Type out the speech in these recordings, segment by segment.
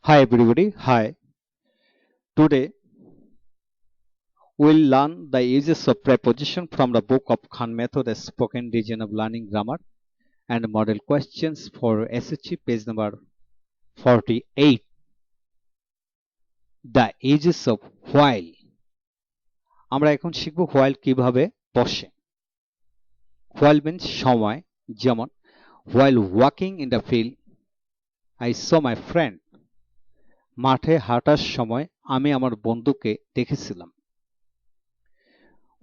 Hi everybody, hi. Today we'll learn the uses of preposition from the book of Khan Method, a spoken region of learning grammar and model questions for SHE page number 48. The uses of while. আমরা এখন শিখব while কিভাবে বসে। While means সময়, যেমন while walking in the field I saw my friend. মাঠে হাঁটার সময় আমি আমার বন্ধুকে দেখেছিলাম।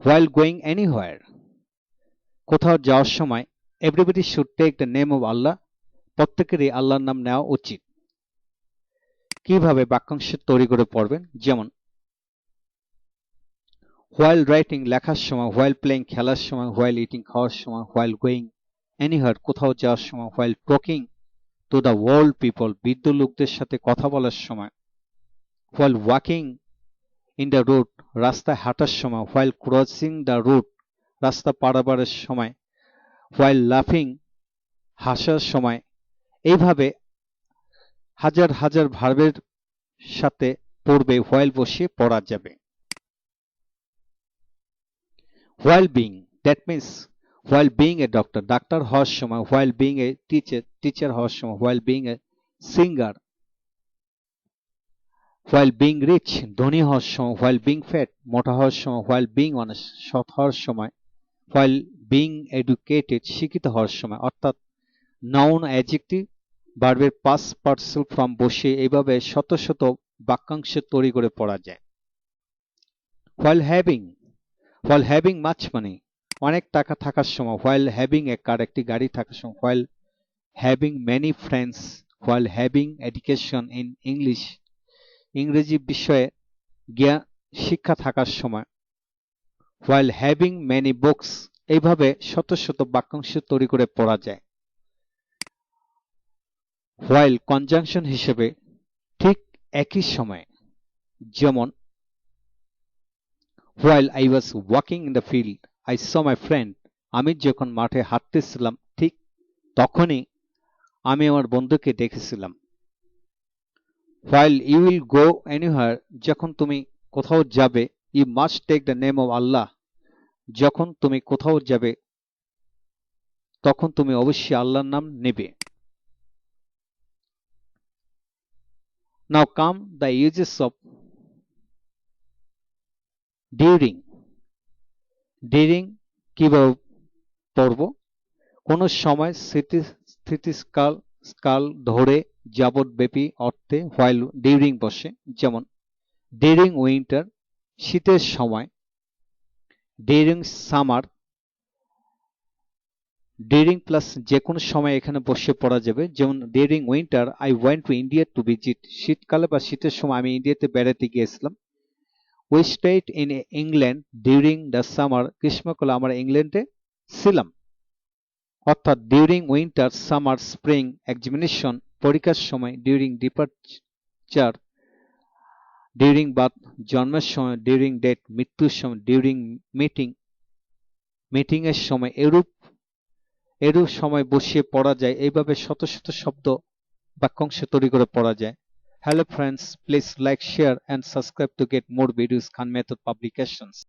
While going anywhere, কোথাও যাওয়ার সময় everybody should take the name of Allah, প্রত্যেকেরই আল্লাহর নাম নেওয়া উচিত। কিভাবে বাক্যাংশ তৈরি করে পড়বেন, যেমন while writing লেখার সময়, while playing খেলার সময়, while eating খাওয়ার সময়, while going anywhere কোথাও যাওয়ার সময়, while talking to the old people বৃদ্ধ লোকদের সাথে কথা বলার সময়, while walking in the road রাস্তায় হাঁটার সময়, while crossing the road রাস্তা পারাপারের সময়, while laughing হাসার সময়। এইভাবে হাজার হাজার ভার্বের সাথে পূর্বে while বসিয়ে পড়া যাবে। while being, that means while being a doctor doctor হওয়ার সময়, while being a teacher হওয়ার সময়, while being a singer, while being rich ধনী হওয়ার সময়, while being fat মোটা হওয়ার সময়, while being honest সৎ হওয়ার সময়, while being educated শিক্ষিত হওয়ার সময়। অর্থাৎ noun adjective ভার্বের past participle from বসে এইভাবে শত শত বাক্যাংশ তৈরি করে পড়া যায়। while having much money অনেক টাকা থাকার সময়, while having a car একটি গাড়ি থাকার সময়, while having many friends, while having education in English ইংরেজি বিষয়ে জ্ঞান শিক্ষা থাকার সময়, while having many books এইভাবে শত শত বাক্যাংশ তৈরি করে পড়া যায়। while কনজাংশন হিসেবে ঠিক একই সময়ে, যেমন while I was walking in the field I saw my friend আমি যখন মাঠে হাঁটতেছিলাম ঠিক তখনই আমি আমার বন্ধুকে দেখেছিলাম। while you will go anywhere যখন তুমি কোথাও যাবে you must take the name of Allah যখন তুমি কোথাও যাবে তখন তুমি অবশ্যই আল্লাহর নাম নেবে। now come the uses of during কিভাবে পড়ব, কোন সময় স্থিতিকাল ধরে যাবতব্যাপী অর্থে while during বসে, যেমন during winter শীতের সময়, during summer during প্লাস যে কোনো সময় এখানে বসে পড়া যাবে, যেমন during winter I went to India to visit শীতকালে বা শীতের সময় আমি ইন্ডিয়াতে বেড়াতে গিয়েছিলাম। we stayed in England during the summer গ্রীষ্মকালে আমরা ইংল্যান্ডে ছিলাম। অর্থাৎ during winter summer spring examination পরীক্ষার সময়, during departure during birth জন্মের সময়, during death মৃত্যুর সময়, during meeting এর সময়, এরূপ সময় বসিয়ে পড়া যায়। এইভাবে শত শত শব্দ বাক্যাংশ তৈরি করে পড়া যায়। Hello friends, please like, share and subscribe to get more videos Khan Method publications.